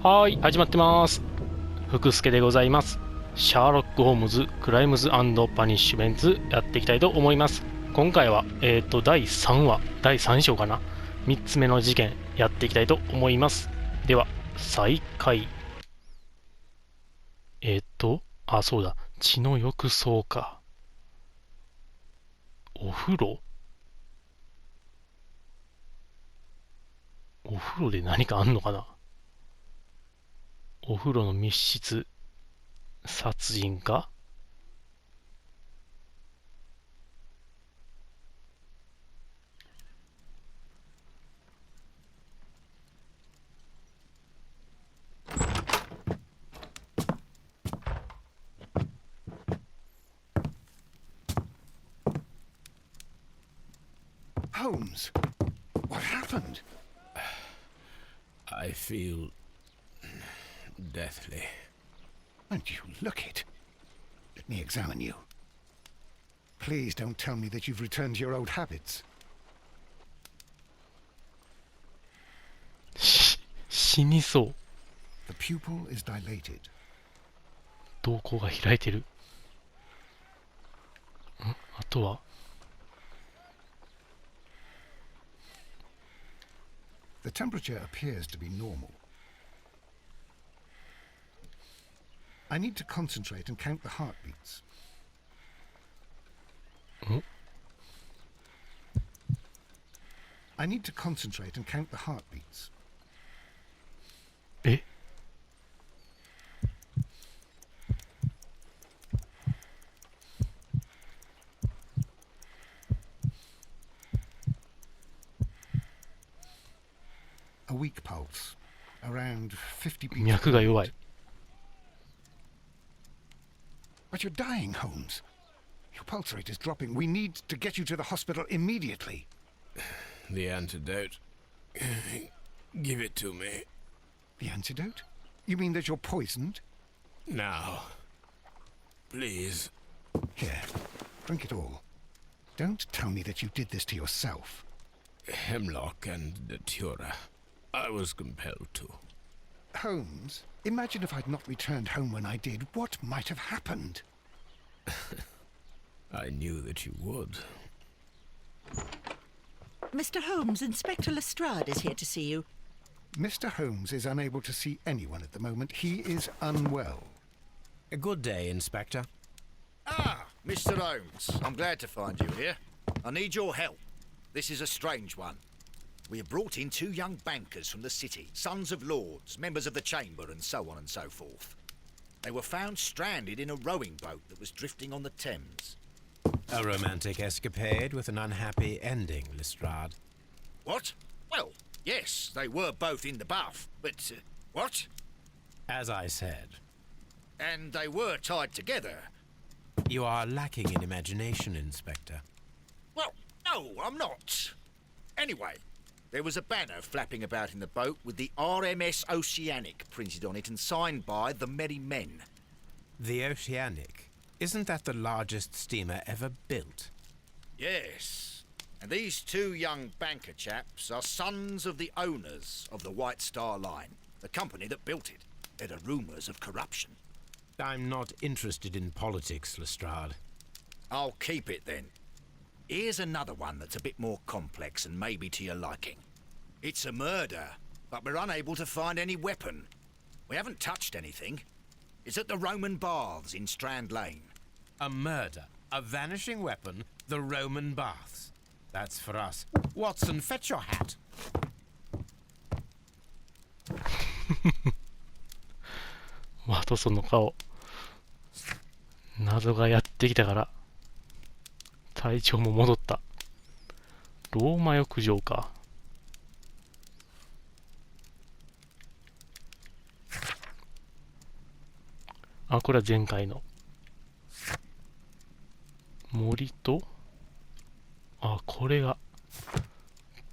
はーい、始まってます。福助でございます。シャーロック・ホームズ、クライムズパニッシュメンツやっていきたいと思います。今回は、第3話、第3章かな。3つ目の事件やっていきたいと思います。では、再開。そうだ。血の浴槽か。お風呂お風呂で何かあんのかな。お風呂の密室、殺人か。Holmes, what happened? I feel deathly. And you look it. Let me examine you. Please don't tell me that you've returned to your old habits. 死にそう。The pupil is dilated. 瞳孔が開いてる。あとはThe temperature appears to be normal. I need to concentrate and count the heartbeats. I need to concentrate and count the heartbeats. え A weak pulse, around 50 beats. 脈が弱い。But you're dying, Holmes. Your pulse rate is dropping. We need to get you to the hospital immediately. The antidote. Give it to me. The antidote? You mean that you're poisoned? Now. Please. Here, drink it all. Don't tell me that you did this to yourself. Hemlock and datura. I was compelled to. Holmes, imagine if I'd not returned home when I did. What might have happened? I knew that you would. Mr. Holmes, Inspector Lestrade is here to see you. Mr. Holmes is unable to see anyone at the moment. He is unwell. A good day, Inspector. Ah, Mr. Holmes. I'm glad to find you here. I need your help. This is a strange one. We have brought in two young bankers from the city, sons of lords, members of the chamber, and so on and so forth. They were found stranded in a rowing boat that was drifting on the Thames. A romantic escapade with an unhappy ending, Lestrade. What? Well, yes, they were both in the buff, but... what? As I said, And they were tied together. you are lacking in imagination, Inspector. Well, no, I'm not. Anyway, there was a banner flapping about in the boat with the RMS Oceanic printed on it and signed by the Merry Men. The Oceanic. Isn't that the largest steamer ever built? Yes. And these two young banker chaps are sons of the owners of the White Star Line, the company that built it. There are rumours of corruption. I'm not interested in politics, Lestrade. I'll keep it then. Here's another one that's a bit more complex and maybe to your liking. It's a murder, but we're unable to find any weapon. We haven't touched anything. It's at the Roman Baths in Strand Lane. A murder, a vanishing weapon, the Roman baths. That's for us. Watson, fetch your hat. ワトソンの顔。謎がやってきたから、体調も戻った。ローマ浴場か。あ、これは前回の。森と、あ、これが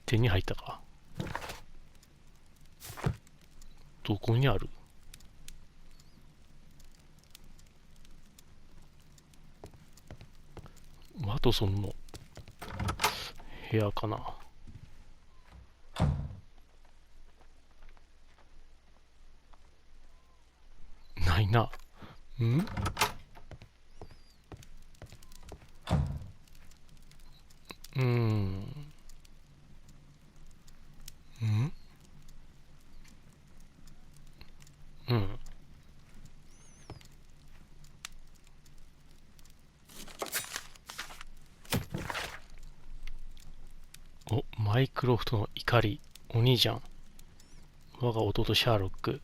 手に入ったか。どこにある？ワトソンの部屋かな。な。んお、マイクロフトの怒り。お兄ちゃん。我が弟シャーロック。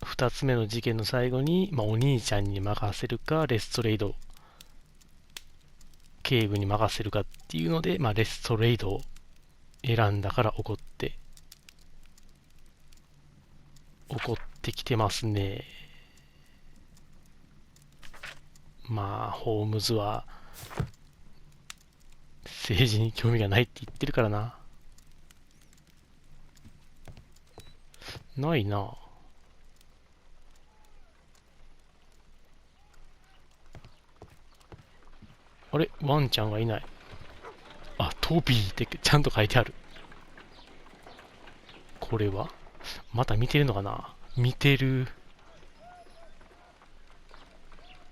二つ目の事件の最後に、お兄ちゃんに任せるか、レストレイド警部に任せるかっていうので、レストレイドを選んだから怒ってきてますね。ホームズは政治に興味がないって言ってるからな。ないな。あれ、ワンちゃんがいない。あ、トビーってちゃんと書いてある。これはまた見てるのかな。見てる。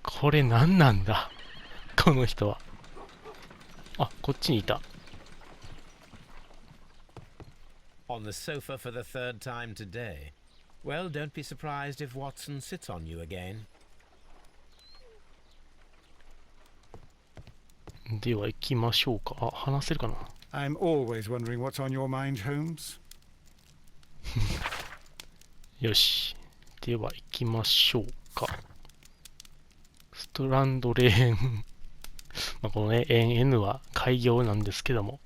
これ何なんだこの人は。あ、こっちにいた。On the sofa for the third time today. Well, don't be surprised if Watson sits on you again. では行きましょうか。あ、話せるかな。I'm always wondering what's on your mind, Holmes. よし。では行きましょうか。ストランドレーン。このね、N は開業なんですけども。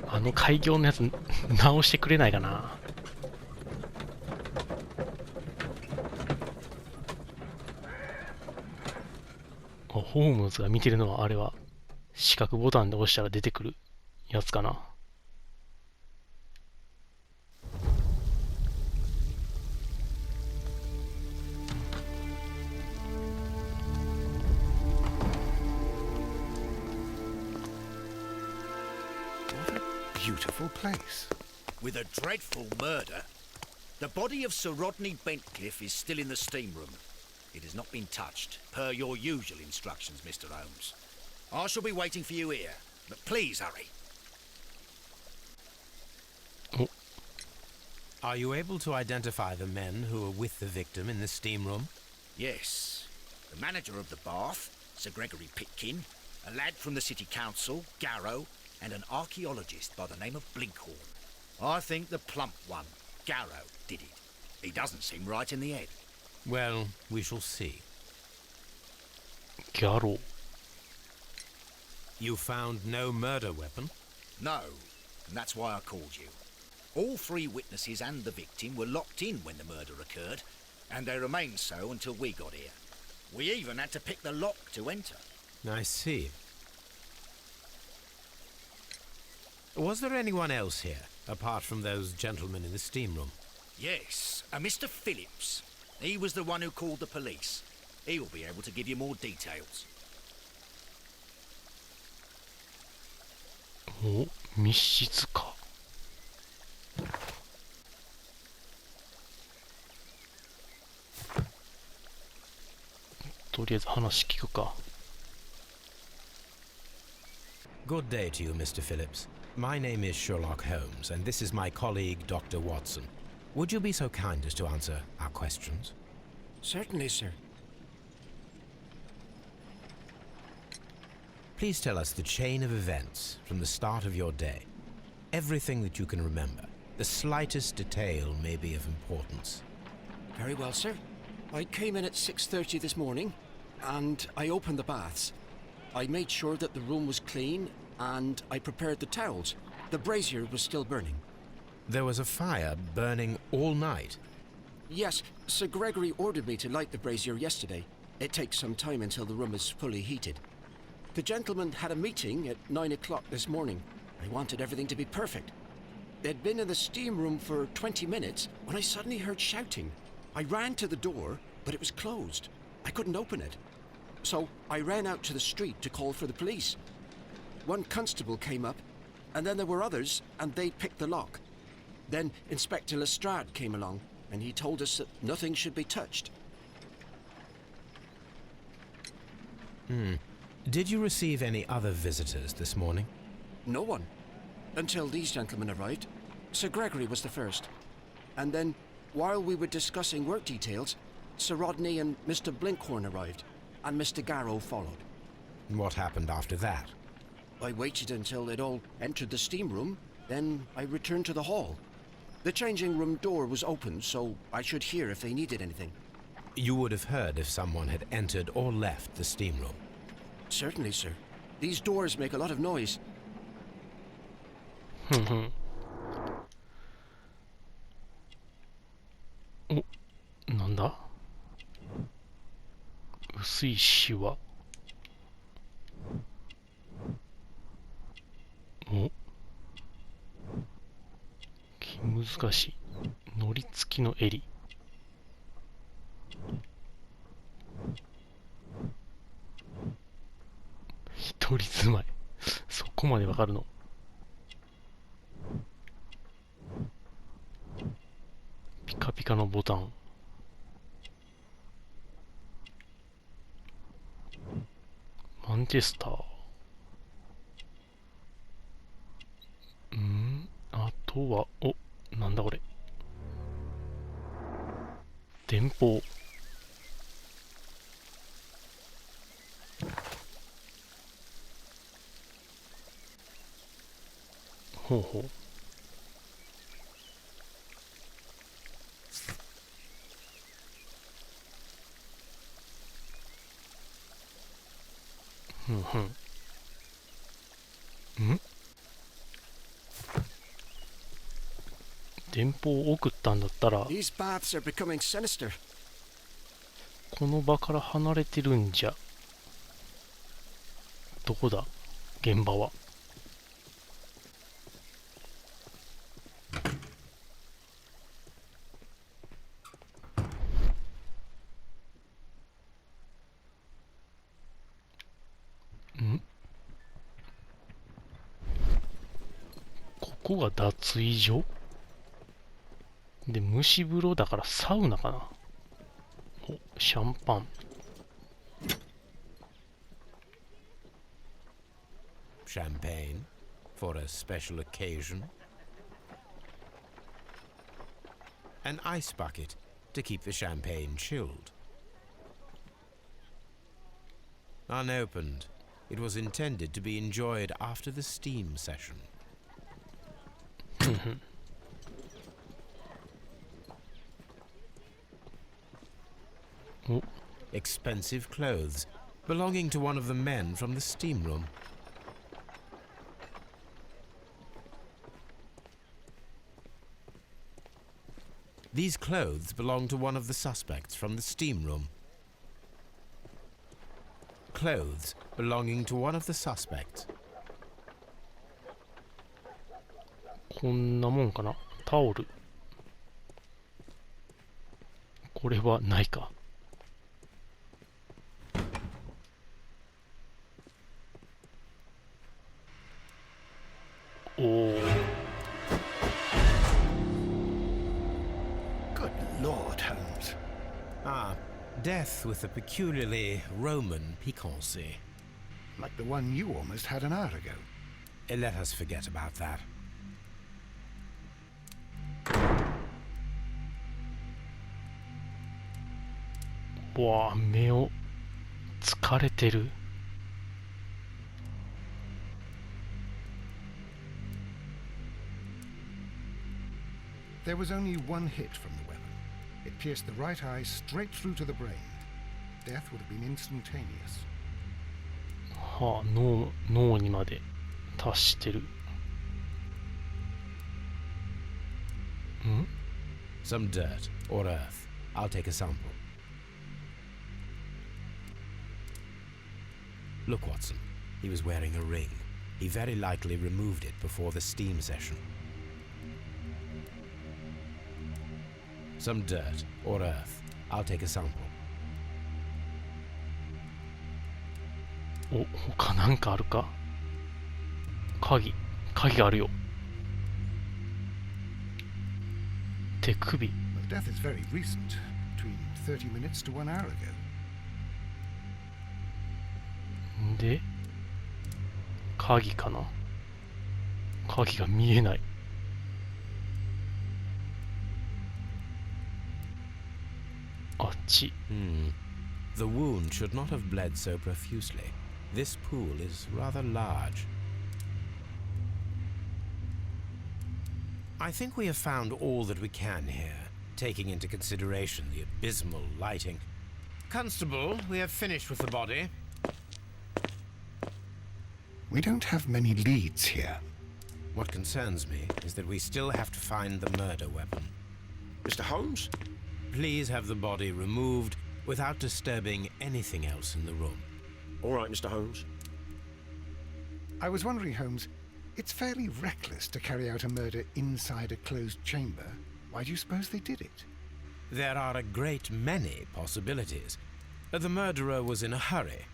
あの開業のやつ直してくれないかな。ホームズが見てるのはあれは四角ボタンで押したら出てくるやつかな。Beautiful place. With a dreadful murder. The body of Sir Rodney Bentcliffe is still in the steam room. It has not been touched, per your usual instructions, Mr. Holmes. I shall be waiting for you here, but please hurry. Are you able to identify the men who were with the victim in the steam room? Yes. The manager of the bath, Sir Gregory Pitkin, a lad from the City Council, Garrow, and an archaeologist by the name of Blinkhorn. I think the plump one, Garrow, did it. He doesn't seem right in the head. Well, we shall see. ギャロー。 You found no murder weapon? No, and that's why I called you. All three witnesses and the victim were locked in when the murder occurred, and they remained so until we got here. We even had to pick the lock to enter. I see. Was there anyone else here, apart from those gentlemen in the steam room? Yes, a Mr. Phillips. He was the one who called the police. He will be able to give you more details. お、密室か。とりあえず話聞くか。Good day to you, Mr. Phillips. My name is Sherlock Holmes, and this is my colleague, Dr. Watson. Would you be so kind as to answer our questions? Certainly, sir. Please tell us the chain of events from the start of your day. Everything that you can remember. The slightest detail may be of importance. Very well, sir. I came in at 6:30 this morning, and I opened the baths. I made sure that the room was clean, and I prepared the towels. The brazier was still burning. There was a fire burning all night. Yes, Sir Gregory ordered me to light the brazier yesterday. It takes some time until the room is fully heated. The gentleman had a meeting at 9 o'clock this morning. I wanted everything to be perfect. They'd been in the steam room for 20 minutes when I suddenly heard shouting. I ran to the door, but it was closed. I couldn't open it. So I ran out to the street to call for the police. One constable came up, and then there were others, and they picked the lock. Then Inspector Lestrade came along, and he told us that nothing should be touched. Did you receive any other visitors this morning? No one. Until these gentlemen arrived. Sir Gregory was the first. And then, while we were discussing work details, Sir Rodney and Mr. Blinkhorn arrived, and Mr. Garrow followed. What happened after that? I waited until they'd all entered the steam room, then I returned to the hall. The changing room door was open, so I should hear if they needed anything. You would have heard if someone had entered or left the steam room. Certainly, sir. These doors make a lot of noise. ふんふん。お、なんだ？薄いシワ。お、気難しい。のり付きの襟。一人住まい。そこまでわかるの？ピカピカのボタン。マンチェスター。あとは、お、なんだこれ。電報。ほうほう。ふんふん。電報を送ったんだったら、 These baths are becoming sinister. この場から離れてるんじゃ。どこだ現場は。ここが脱衣所で、蒸し風呂だからサウナかな。お、シャンパン。Champagne for a special occasion. An ice bucket to keep the champagne chilled. Unopened, it was intended to be enjoyed after the steam session. Expensive clothes belonging to one of the men from the steam room. These clothes belong to one of the suspects from the steam room. Clothes belonging to one of the suspects. こんなもんかな。タオル。これはないか。おお。Good Lord, Holmes. Ah, death with a peculiarly Roman piquancy. Like the one you almost had an hour ago. Let us forget about that. わあ、目を疲れてる。There was only one hit from the weapon. It pierced the right eye straight through to the brain. Death would have been instantaneous. はあ、脳にまで達してる。Some dirt or earth. I'll take a sample. Look, Watson. He was wearing a ring. He very likely removed it before the steam session. Some dirt or earth. I'll take a sample. お、他なんかあるか？鍵があるよ。手首。 The death is very recent, between 30 minutes to 1 hour ago. で、鍵かな？鍵が見えない。あっち。The wound should not have bled so profusely. This pool is rather large. I think we have found all that we can here, taking into consideration the abysmal lighting. Constable, we have finished with the body. We don't have many leads here. What concerns me is that we still have to find the murder weapon. Mr. Holmes? Please have the body removed without disturbing anything else in the room. All right, Mr. Holmes. I was wondering, Holmes, it's fairly reckless to carry out a murder inside a closed chamber. Why do you suppose they did it? There are a great many possibilities. The murderer was in a hurry,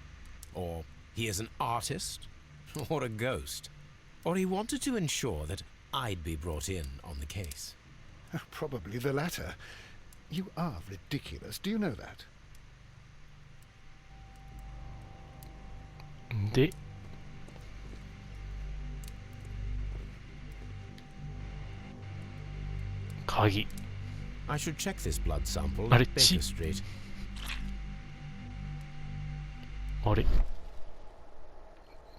or he is an artist, or a ghost, or he wanted to ensure that I'd be brought in on the case. Probably the latter. You are ridiculous. Do you know that? で、鍵。 I should check this blood sample あれ、 at Baker Street. あれ、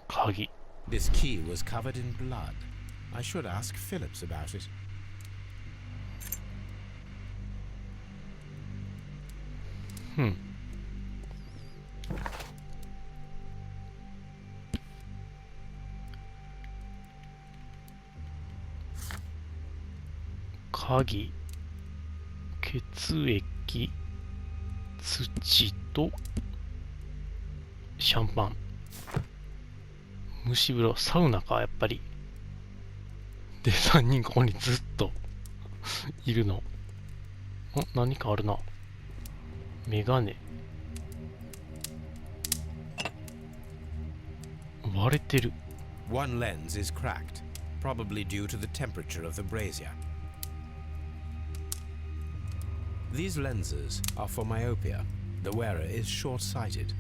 鍵。 This key was covered in blood. I should ask Phillips about it. 鍵、血液、土とシャンパン。蒸し風呂、サウナか、やっぱり。で、3人ここにずっといるの。何かあるな。メガネ。割れてる。One lens is cracked, probably due to the temperature of the brazier. These lenses are for myopia. The wearer is short-sighted.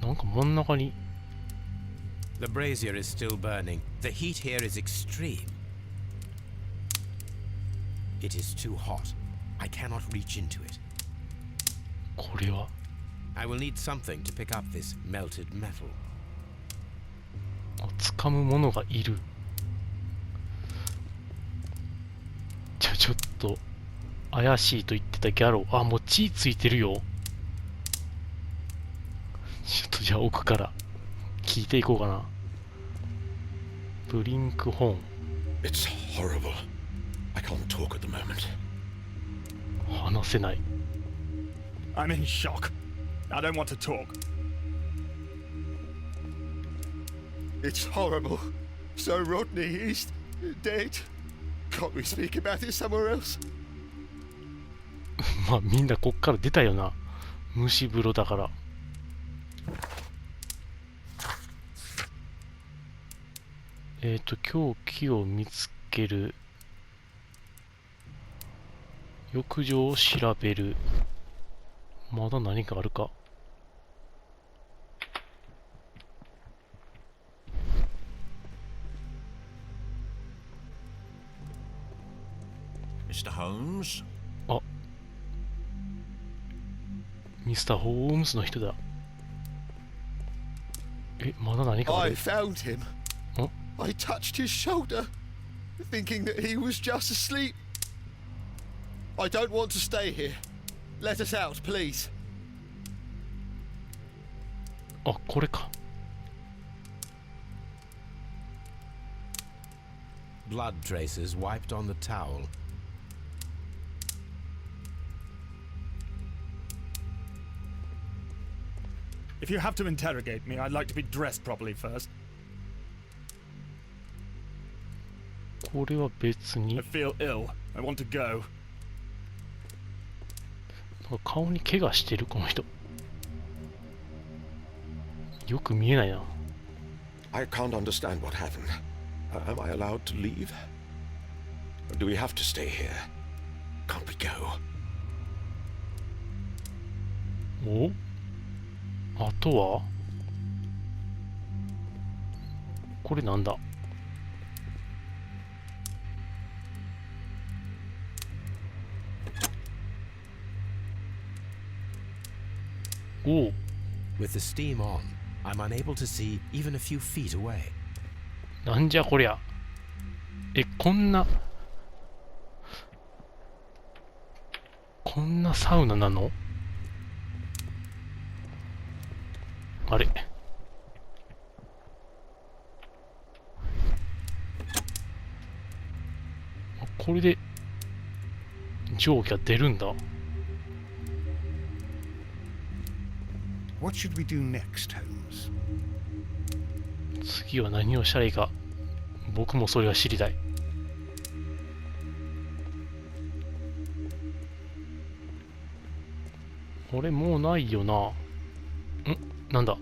なんか真ん中に。 The brazier is still burning. The heat here is extreme. It is too hot. I cannot reach into it. これは I will need something to pick up this melted metal. 掴むものがいる。ちょっと怪しいと言ってたギャロ。あ、もう血ついてるよ。ちょっとじゃあ奥から聞いていこうかな。ブリンクホーン。 It's horrible. I can't talk at the moment. 話せない。 I'm in shock. I don't want to talk. It's horrible. So Rodney, he's dead. Can't we speak about it somewhere else? まあみんなこっから出たよな。蒸し風呂だから。凶器を見つける。浴場を調べる。まだ何かあるか。 Mr. Holmes? あ、ミスター・ホームズの人だ。まだ何かあ I る。 found him. Huh? I touched his shoulder, thinking that he was just asleep. I don't want to stay here. Let us out, please. あ、これか。 Blood traces wiped on the towel. If you have to interrogate me, I'd like to be dressed properly first. これは別に I feel ill. I want to go. 顔に怪我してるこの人。よく見えないな。I can't understand what happened. Am I allowed to leave? Or do we have to stay here? Can't we go? お、あとはこれなんだ。おお。 With the steam on, I'm unable to see even a few feet away. なんじゃこりゃ。こんなサウナなの？あれ、これで蒸気が出るんだ。What should we do next, Holmes? 次は何をしたらいいか、僕もそれが知りたい。俺もうないよな。なんだ。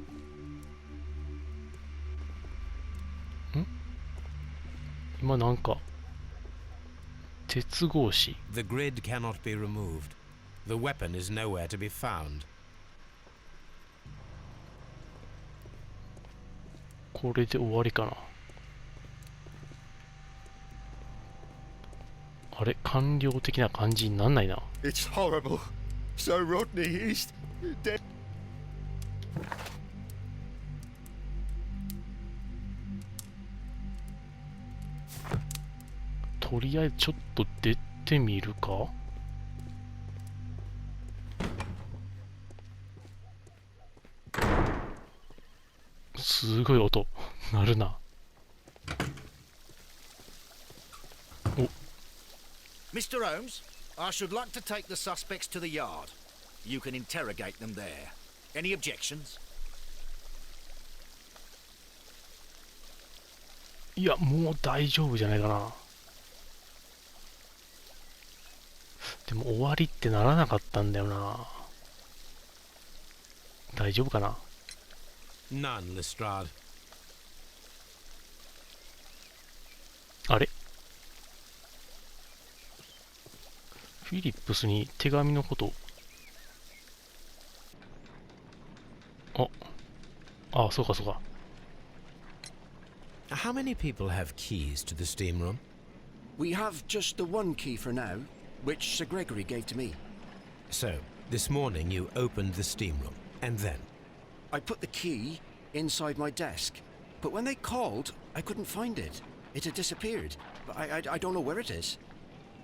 今なんか鉄格子。 The grid cannot be removed. The weapon is nowhere to be found. これで終わりかな。あれ、官僚的な感じになんないな。 It's horrible. So Rodney, he's dead. とりあえずちょっと出てみるか。すごい音鳴るな。お、 Mr. Holmes, I should like to take the suspects to the yard. You can interrogate them there. Any objections? いや、もう大丈夫じゃないかな。でも終わりってならなかったんだよな。大丈夫かな。 None, Lestrade. あれ、フィリップスに手紙のこと。あ、そうかそうか。 How many people have keys to the steam room? We have just the one key for now, which Sir Gregory gave to me. So, this morning you opened the steam room, and then? I put the key inside my desk, but when they called, I couldn't find it. It had disappeared. I don't know where it is.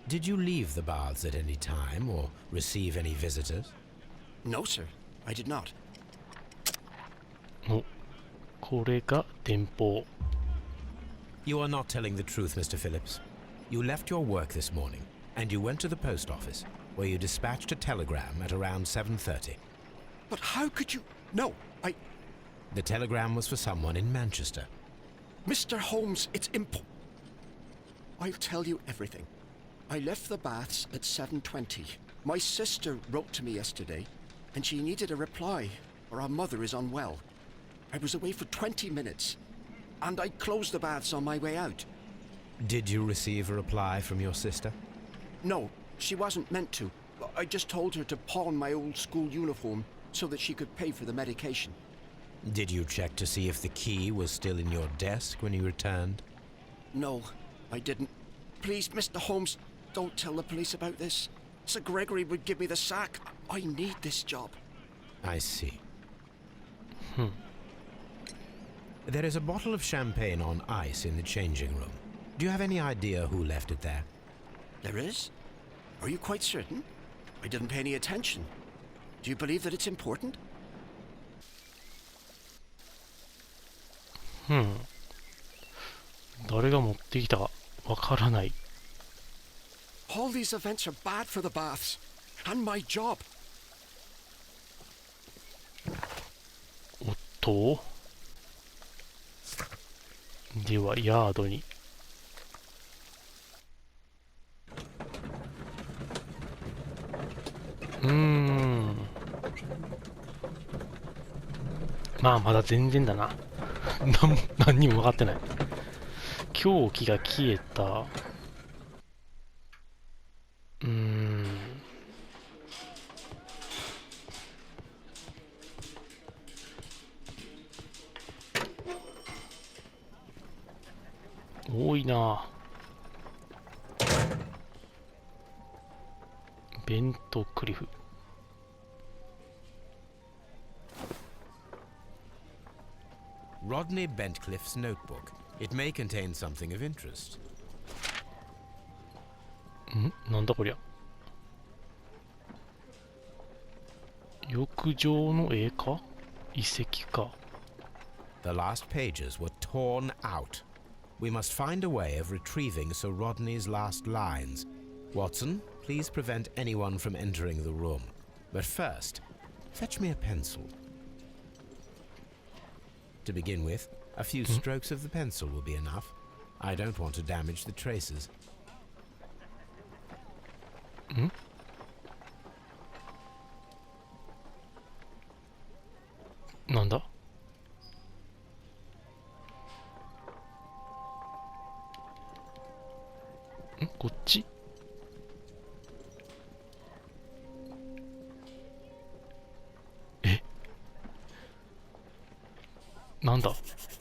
Did you leave the baths at any time, or receive any visitors? No, sir, I did not. お、これが電報。 You are not telling the truth, Mr. Phillips. You left your work this morning, and you went to the post office, where you dispatched a telegram at around 7:30. But how could you... No, The telegram was for someone in Manchester. Mr. Holmes, it's I'll tell you everything. I left the baths at 7:20. My sister wrote to me yesterday, and she needed a reply, or our mother is unwell. I was away for 20 minutes, and I closed the baths on my way out. Did you receive a reply from your sister? No, she wasn't meant to. I just told her to pawn my old school uniform so that she could pay for the medication. Did you check to see if the key was still in your desk when you returned? No, I didn't. Please, Mr. Holmes, don't tell the police about this. Sir Gregory would give me the sack. I need this job. I see. There is a bottle of champagne on ice in the changing room. Do you have any idea who left it there? There is? Are you quite certain? I didn't pay any attention. Do you believe that it's important? 誰が持ってきたかわからない。 All these events are bad for the baths. And my job. おっと。ではヤードに。まあまだ全然だな。何にも分かってない。凶器が消えた。多いな。ベントクリフ。Rodney Bentcliffe's notebook. It may contain something of interest. なんだこりゃ。浴場の絵か？遺跡か。The last pages were torn out. We must find a way of retrieving Sir Rodney's last lines. Watson, please prevent anyone from entering the room. But first, fetch me a pencil. To begin with, a few strokes of the pencil will be enough. I don't want to damage the traces. なんだ？こっち？え？なんだ？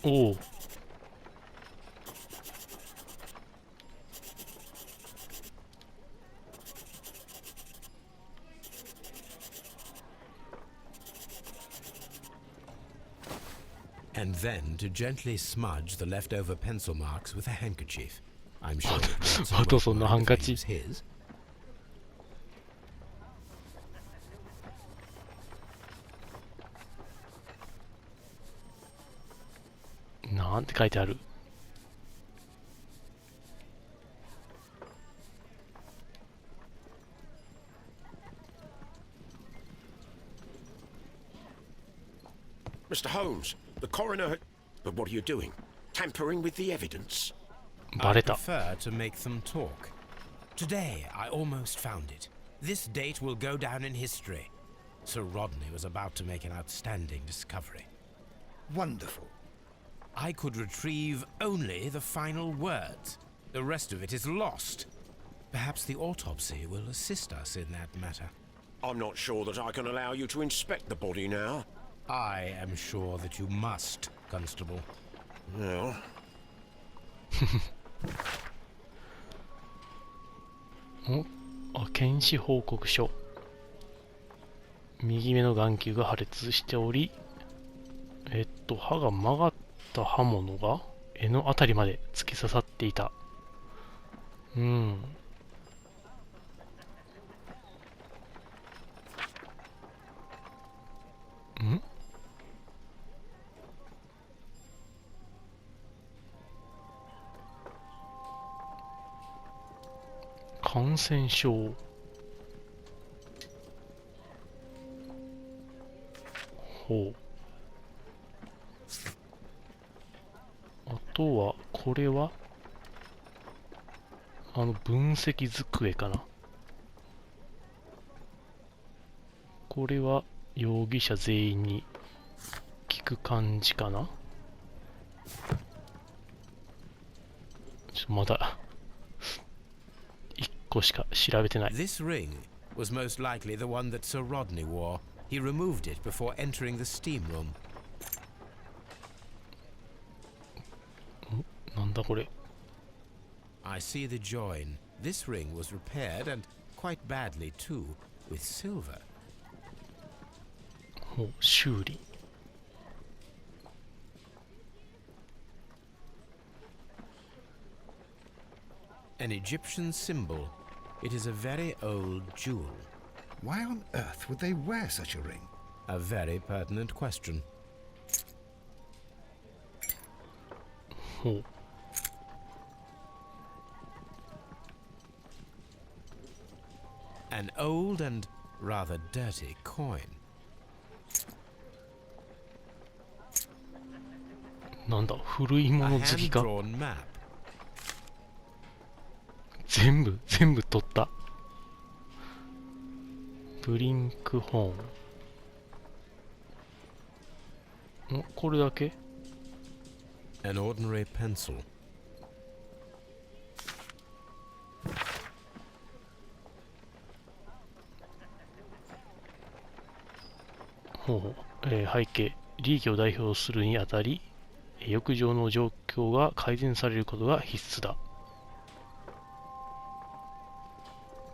おお。And then to gently smudge the leftover pencil marks with a handkerchief. I'm sure it Watsonのハンカチ。his. なんて書いてある？Mr. Holmes, the coroner. But what are you doing? Tampering with the evidence? バレ I た。 prefer to make them talk. Today, I almost found it. This date will go down in history. Sir Rodney was about to make an outstanding discovery. Wonderful. I could retrieve only the final words. The rest of it is lost. Perhaps the autopsy will assist us in that matter. I'm not sure that I can allow you to inspect the body now. I am sure that you must, Constable. Well. 検視報告書。右目の眼球が破裂しており、刃が曲がった刃物が柄のあたりまで突き刺さっていた。感染症。ほう。あとは、これは分析机かな。これは容疑者全員に聞く感じかな。まだ1個しか調べてない。 This ring was most likely the one that Sir Rodney wore. He removed it before entering the steam room. なんだこれ。 I see the join. This ring was repaired, and quite badly too, with silver. ほう、修理。An Egyptian symbol. It is a very old jewel. Why on earth would they wear such a ring? A very pertinent question. ほう。An old and rather dirty coin. なんだ、古いも A の好きか。 hand-drawn map. 全部取った。ブリンクホーン。これだけ An ordinary pencil. ほうほう、背景、利益を代表するにあたり、浴場の状況が改善されることが必須だ。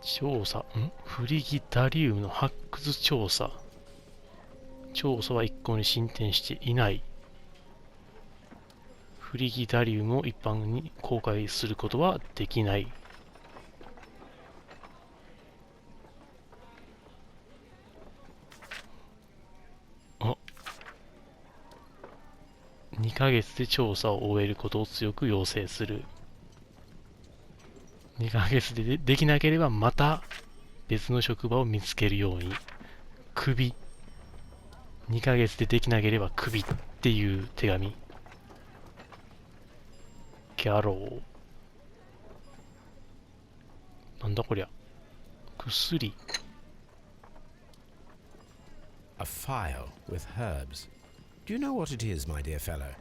調査、フリギダリウムの発掘調査。調査は一向に進展していない。フリギダリウムを一般に公開することはできない。2ヶ月で調査を終えることを強く要請する。2ヶ月でできなければまた別の職場を見つけるように。首。2ヶ月でできなければ首っていう手紙。ギャロー。なんだこりゃ。薬。A file with herbs. Do you know what it is, my dear fellow?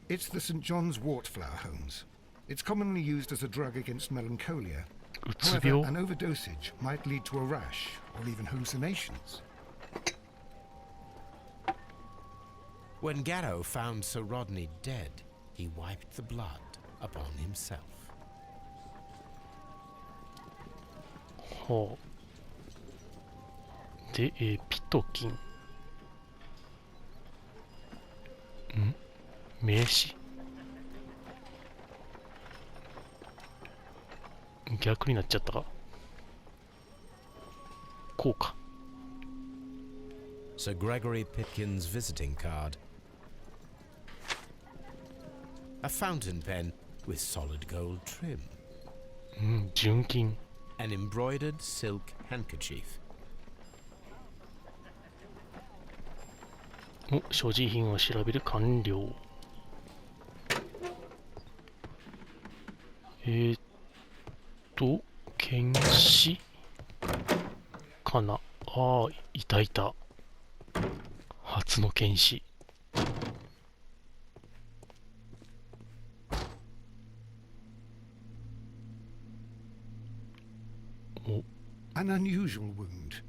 It's the St. John's Wortflower, Holmes. It's commonly used as a drug against melancholia. However, an overdosage might lead to a rash or even hallucinations. When Garrow found Sir Rodney dead, he wiped the blood upon himself. はあ。で、ピトキン。名詞。逆になっちゃったか。こうか。Sir Gregory Pitkin's visiting card. A fountain pen with solid gold trim. 純金。An embroidered silk handkerchief. 所持品を調べる完了。剣士かな。いたいた。初の剣士。An unusual wound,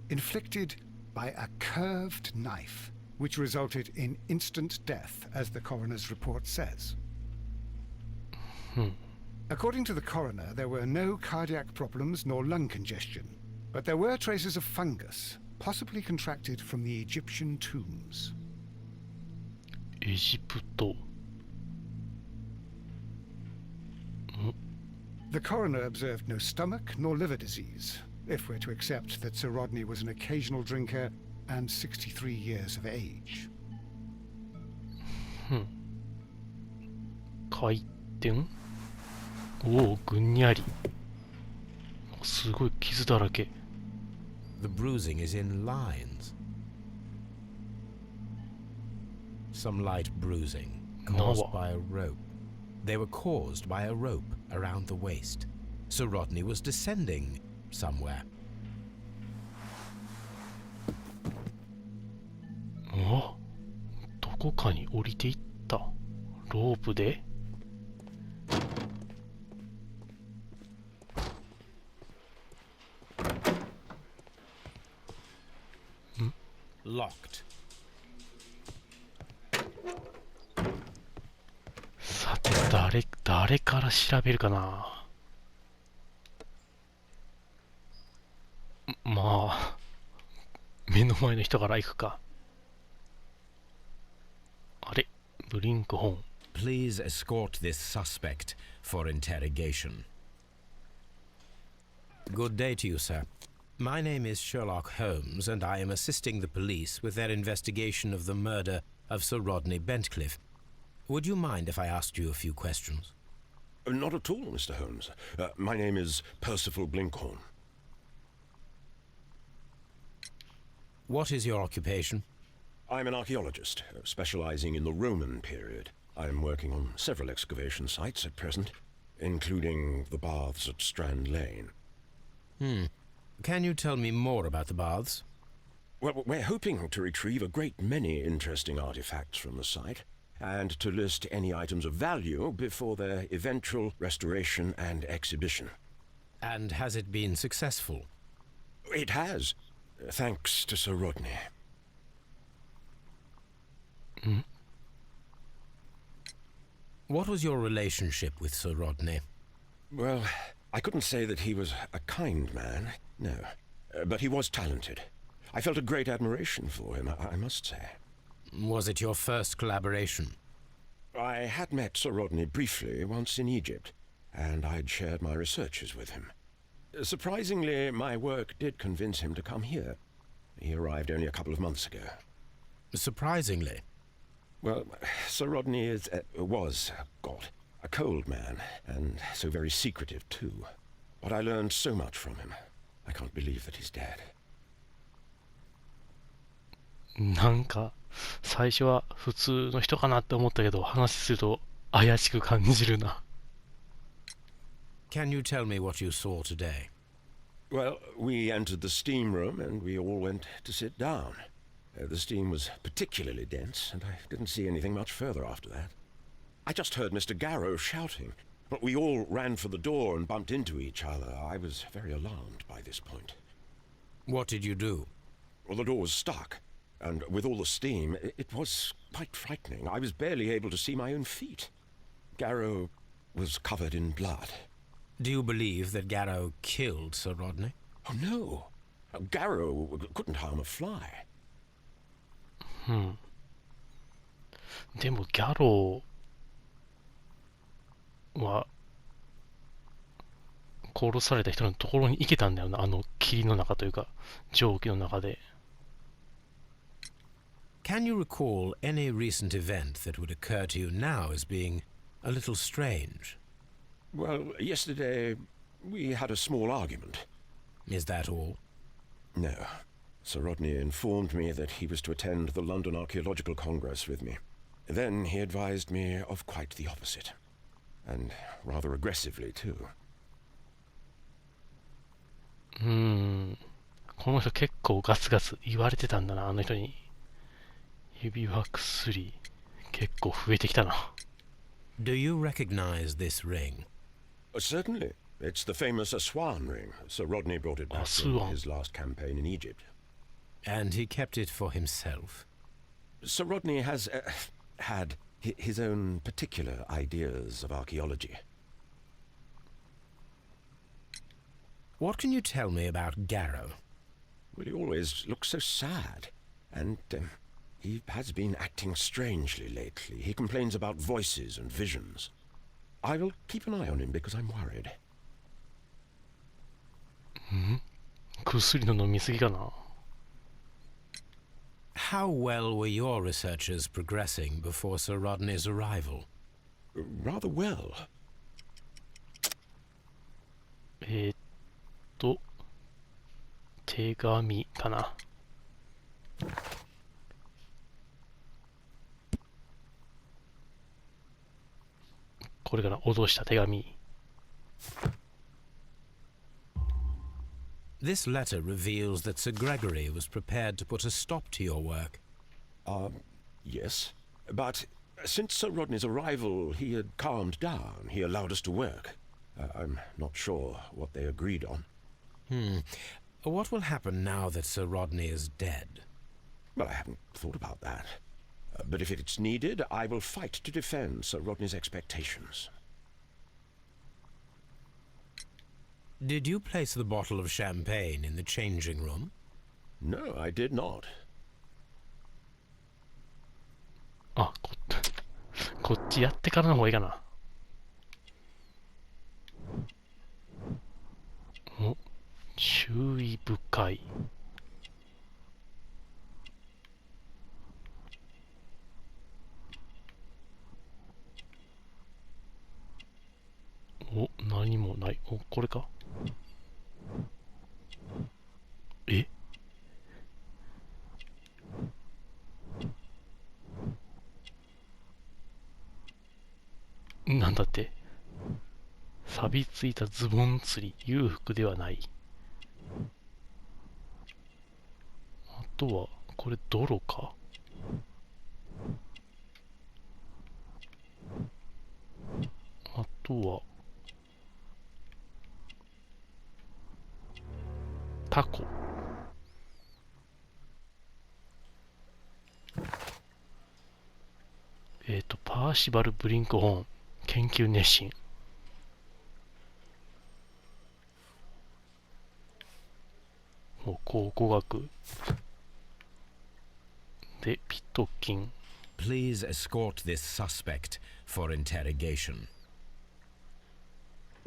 inflicted by a curved knife, which resulted in instant death, as the coroner's report says. According to the coroner, there were no cardiac problems nor lung congestion, but there were traces of fungus, possibly contracted from the Egyptian tombs. エジプト。The coroner observed no stomach nor liver disease, if we're to accept that Sir Rodney was an occasional drinker and 63 years of age. 回転。ぐんにゃり。すごい傷だらけ。The bruising is in lines. Some light bruising caused by a rope. They were caused by a rope around the waist. Sir Rodney was descending somewhere. どこかに降りていった。ロープで。Locked. さて、誰から調べるかな。まあ、目の前の人から行くか。あれ、ブリンクホーン。Please escort this suspect for interrogation. Good day to you, sir. My name is Sherlock Holmes, and I am assisting the police with their investigation of the murder of Sir Rodney Bentcliffe. Would you mind if I asked you a few questions? Not at all, Mr. Holmes. My name is Percival Blinkhorn. What is your occupation? I'm an archaeologist, specializing in the Roman period. I'm working on several excavation sites at present, including the baths at Strand Lane. Can you tell me more about the baths? Well, we're hoping to retrieve a great many interesting artifacts from the site, and to list any items of value before their eventual restoration and exhibition. And has it been successful? It has, thanks to Sir Rodney. What was your relationship with Sir Rodney? Well, I couldn't say that he was a kind man, no. But he was talented. I felt a great admiration for him, I must say. Was it your first collaboration? I had met Sir Rodney briefly once in Egypt, and I'd shared my researches with him. Surprisingly, my work did convince him to come here. He arrived only a couple of months ago. Surprisingly? Well, Sir Rodney was a cold man, and so very secretive too. But I learned so much from him. I can't believe that he's dead. なんか最初は普通の人かなって思ったけど、話すると怪しく感じるな。Can you tell me what you saw today? Well, we entered the steam room and we all went to sit down. The steam was particularly dense, and I didn't see anything much further after that. I just heard Mr. Garrow shouting, but we all ran for the door and bumped into each other. I was very alarmed by this point. What did you do? Well, the door was stuck, and with all the steam, it was quite frightening. I was barely able to see my own feet. Garrow was covered in blood. Do you believe that Garrow killed Sir Rodney? Oh, no. Garrow couldn't harm a fly. でもギャローは殺された人のところに行けたんだよな、あの霧の中というか蒸気の中で。Can you recall any recent event that would occur to you now as being a little strange? Well, yesterday we had a small argument. Is that all? No. Sir Rodney informed me that he was to attend the London Archaeological Congress with me. Then he advised me of quite the opposite. And rather aggressively, too. この人結構ガツガツ言われてたんだな、あの人に。指輪薬、結構増えてきたな。Do you recognize this ring? Certainly. It's the famous Aswan ring. Sir Rodney brought it back from his last campaign in Egypt. And he kept it for himself? Sir Rodney has had his own particular ideas of archaeology. What can you tell me about Garrow? Well, he always looks so sad. And he has been acting strangely lately. He complains about voices and visions. I will keep an eye on him because I'm worried. 薬の飲みすぎかな。How well were your researchers progressing before Sir Rodney's arrival? Rather well. 手紙かな。これから脅した手紙。This letter reveals that Sir Gregory was prepared to put a stop to your work. Yes. But since Sir Rodney's arrival, he had calmed down. He allowed us to work. I'm not sure what they agreed on. What will happen now that Sir Rodney is dead? Well, I haven't thought about that. But if it's needed, I will fight to defend Sir Rodney's expectations. Did you place the bottle of champagne in the changing room? No, I did not. あ、こっちやってからの方がいいかな。お、注意深い。お、何もない。お、これか。え？なんだって。錆びついたズボン釣り、裕福ではない。あとは、これ泥か。あとは、タコ。パーシバル・ブリンクホーン。研究熱心。考古学。で、ピトキン。Please escort this suspect for interrogation.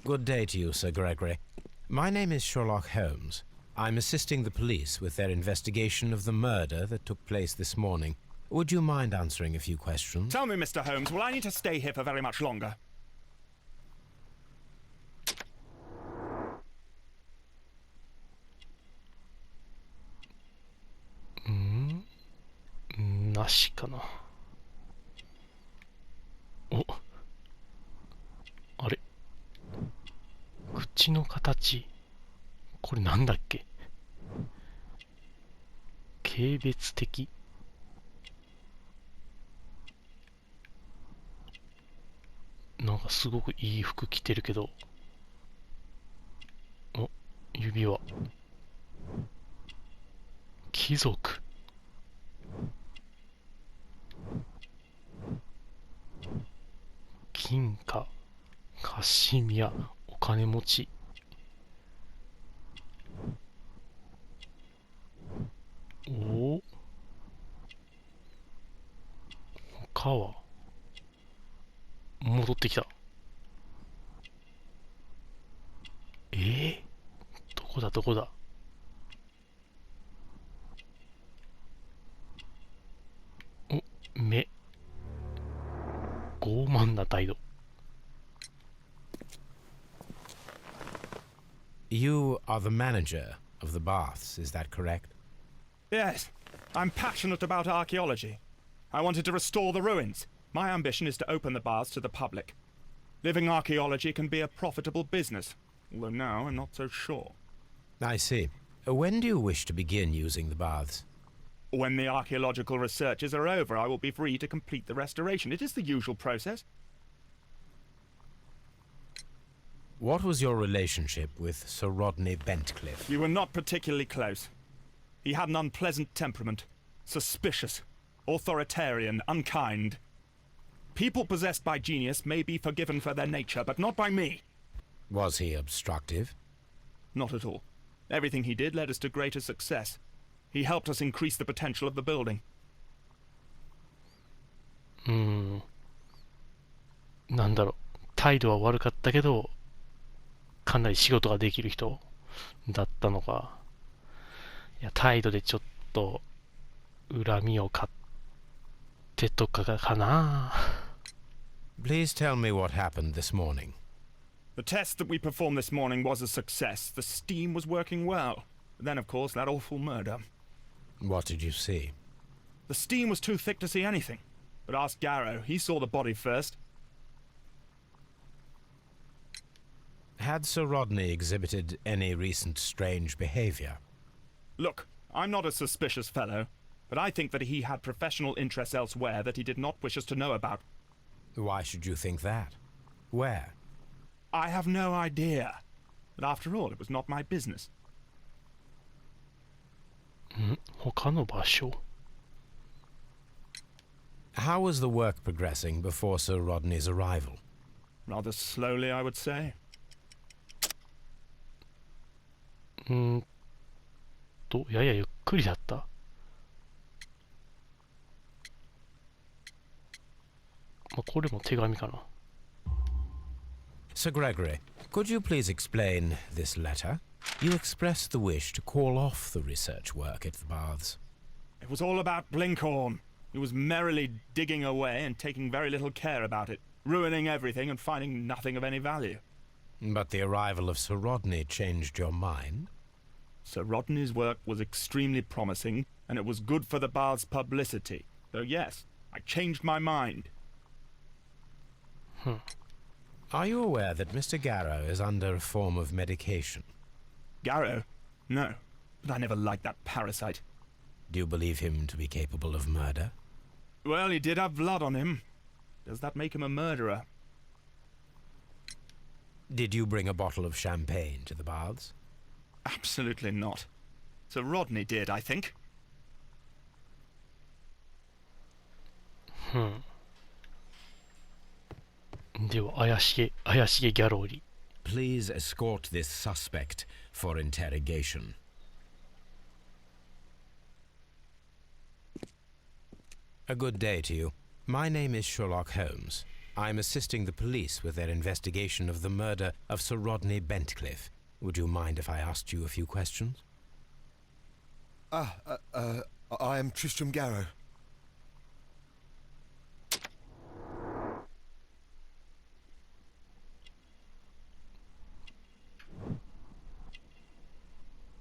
Good day to you, Sir Gregory. My name is Sherlock Holmes. I'm assisting the police with their investigation of the murder that took place this morning. Would you mind answering a few questions? Tell me, Mr. Holmes, will I need to stay here for very much longer? Hmm? なしかな。お、あれ、口の形、これなんだっけ。軽蔑的。なんかすごくいい服着てるけど。お、指輪。貴族。金貨、カシミヤ、お金持ち。おお。他は戻ってきた。どこだどこだ。お、目。傲慢な態度。You are the manager of the baths, is that correct? Yes. I'm passionate about archaeology. I wanted to restore the ruins. My ambition is to open the baths to the public. Living archaeology can be a profitable business, although now I'm not so sure. I see. When do you wish to begin using the baths? When the archaeological researches are over, I will be free to complete the restoration. It is the usual process. What was your relationship with Sir Rodney Bentcliffe? We were not particularly close. He had an unpleasant temperament. Suspicious, authoritarian, unkind. People possessed by genius may be forgiven for their nature, but not by me. Was he obstructive? Not at all. Everything he did led us to greater success. He helped us increase the potential of the building. なんだろう。態度は悪かったけど、かなり仕事ができる人だったのか。いや、態度でちょっと恨みを買ってとかかな。Please tell me what happened this morning. The test that we performed this morning was a success. The steam was working well. Then, of course, that awful murder. What did you see? The steam was too thick to see anything. But ask Garrow. He saw the body first. Had Sir Rodney exhibited any recent strange behavior? Look, I'm not a suspicious fellow, but I think that he had professional interests elsewhere that he did not wish us to know about. Why should you think that? Where? I have no idea. But after all, it was not my business. 他の場所。How was the work progressing before Sir Rodney's arrival? Rather slowly, I would say. ややゆっくりだった。これも手紙かな。Sir Gregory, could you please explain this letter? You expressed the wish to call off the research work at the baths. It was all about Blinkhorn. He was merrily digging away and taking very little care about it, ruining everything and finding nothing of any value. But the arrival of Sir Rodney changed your mind? Sir Rodney's work was extremely promising, and it was good for the bath's publicity. So yes, I changed my mind. Are you aware that Mr. Garrow is under a form of medication? Garrow? No, but I never liked that parasite. Do you believe him to be capable of murder? Well, he did have blood on him. Does that make him a murderer? Did you bring a bottle of champagne to the baths? Absolutely not. Sir Rodney did, I think. では怪しげギャロリ Please escort this suspect for interrogation. A good day to you. My name is Sherlock Holmes. I'm assisting the police with their investigation of the murder of Sir Rodney Bentcliffe. Would you mind if I asked you a few questions? I am Tristram Garrow.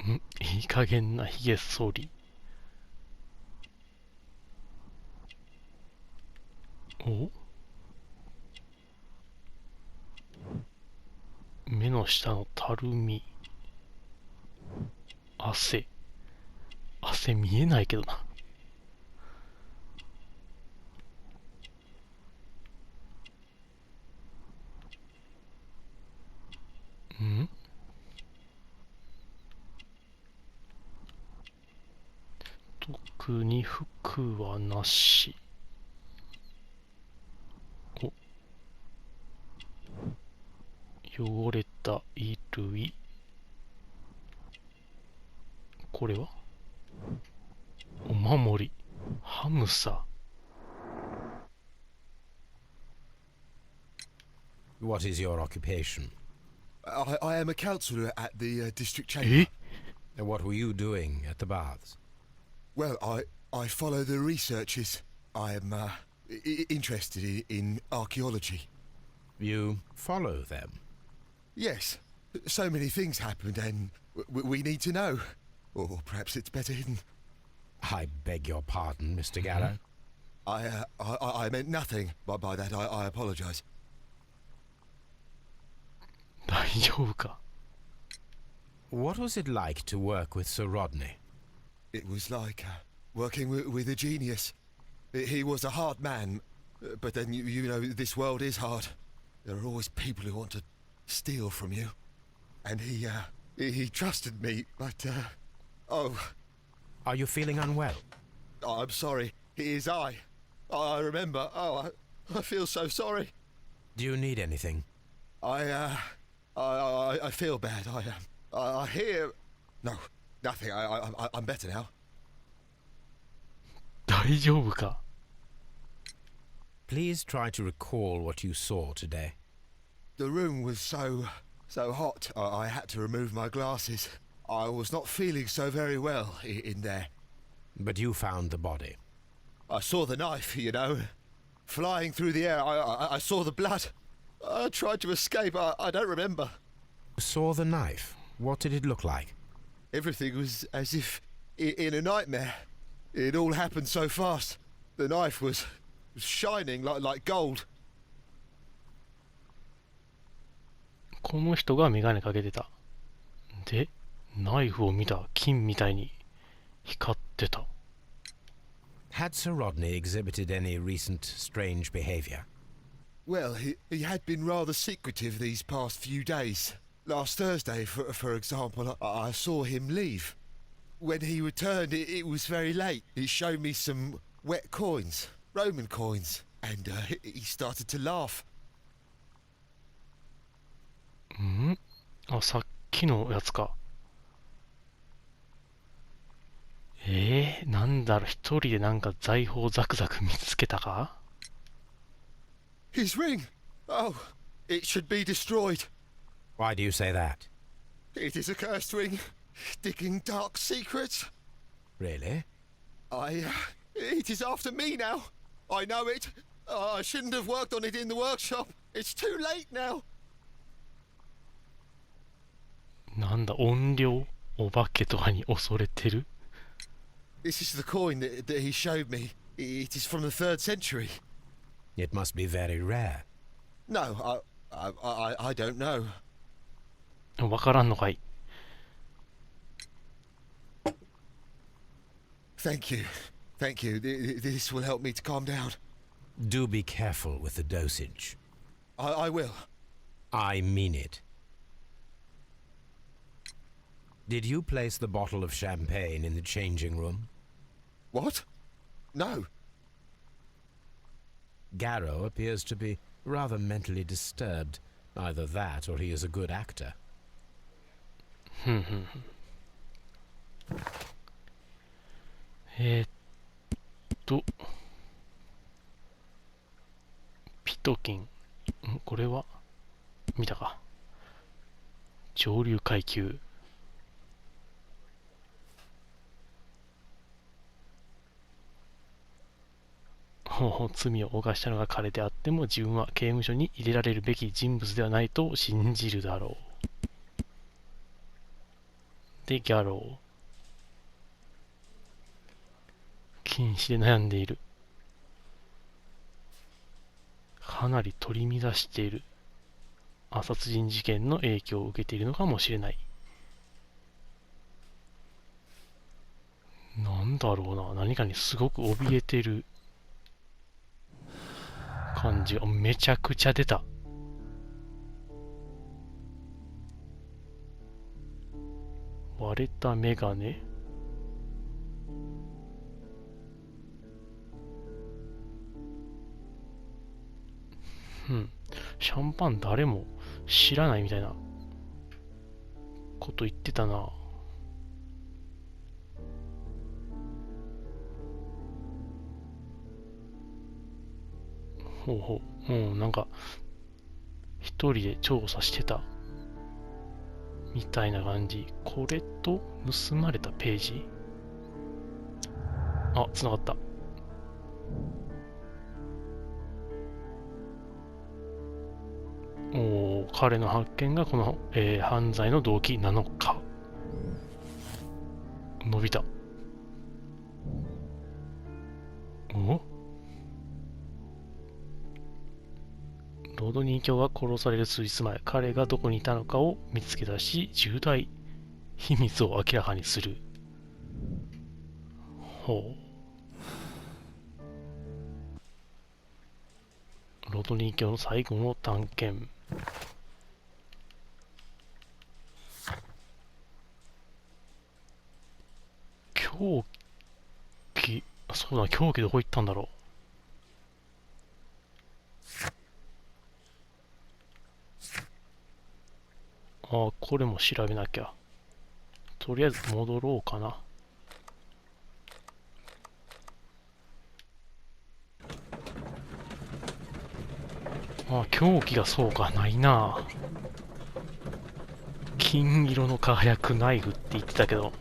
Hmm? いい加減なひげ剃り。お？目の下のたるみ。汗見えないけどな。ん？特に服はなし。汚れた衣類。これはお守り。ハムサ。What is your occupation? I am a counsellor at the district chamber. And what were you doing at the baths? Well, I follow the researches. I am interested in archaeology. You follow them? Yes. So many things happened and we need to know. Or perhaps it's better hidden. I beg your pardon, Mr. Garrow. I meant nothing by that. I apologise. 大丈夫か? What was it like to work with Sir Rodney? It was like working with a genius. He was a hard man, but then you know this world is hard. There are always people who want to steal from you. And he trusted me, but oh. Are you feeling unwell? Oh, I'm sorry. It is I remember. Oh, I feel so sorry. Do you need anything? I feel bad. I hear. No, nothing. I'm better now. 大丈夫か? Please try to recall what you saw today. The room was so hot. I had to remove my glasses. I was not feeling so very well in there. But you found the body. I saw the knife, you know, flying through the air. I saw the blood. I tried to escape. I don't remember. You saw the knife? What did it look like? Everything was as if in a nightmare. It all happened so fast. The knife was shining like gold. この人がメガネかけてた。で、ナイフを見た金みたいに光ってた。Had Sir Rodney exhibited any recent strange behavior? Well, he had been rather secretive these past few days. Last Thursday, for example, I saw him leave. When he returned, it was very late. He showed me some wet coins, Roman coins, and he started to laugh. ん？あ、さっきのやつか。なんだろう、一人でなんか財宝ザクザク見つけたか? His ring! Oh, it should be destroyed. Why do you say that? It is a cursed ring, digging dark secrets. Really? It is after me now. I know it. I shouldn't have worked on it in the workshop. It's too late now. なんだ、怨霊お化けとかに恐れてる? This is the coin that he showed me. It is from the 3rd century. It must be very rare. No, I don't know. わからんのかい? Thank you. Thank you. This will help me to calm down. Do be careful with the dosage. I will. I mean it. Did you place the bottle of champagne in the changing room? What? No. Garrow appears to be rather mentally disturbed. Either that or he is a good actor. ピトキン。これは見たか。上流階級。罪を犯したのが彼であっても自分は刑務所に入れられるべき人物ではないと信じるだろう。で、ギャロー。禁止で悩んでいる。かなり取り乱している。殺人事件の影響を受けているのかもしれない。なんだろうな。何かにすごく怯えてる感じがめちゃくちゃ出た。割れたメガネ。シャンパン誰も知らないみたいなこと言ってたな。なんか一人で調査してたみたいな感じ。これと盗まれたページ、繋がった。彼の発見がこの、犯罪の動機なのか。伸びた。ロードニー卿が殺される数日前、彼がどこにいたのかを見つけ出し、重大秘密を明らかにする。ロードニー卿の最後の探検。凶器、そうだ、凶器どこ行ったんだろう。これも調べなきゃ。とりあえず戻ろうかな。凶器がそうか、ないな。金色の輝くナイフって言ってたけど。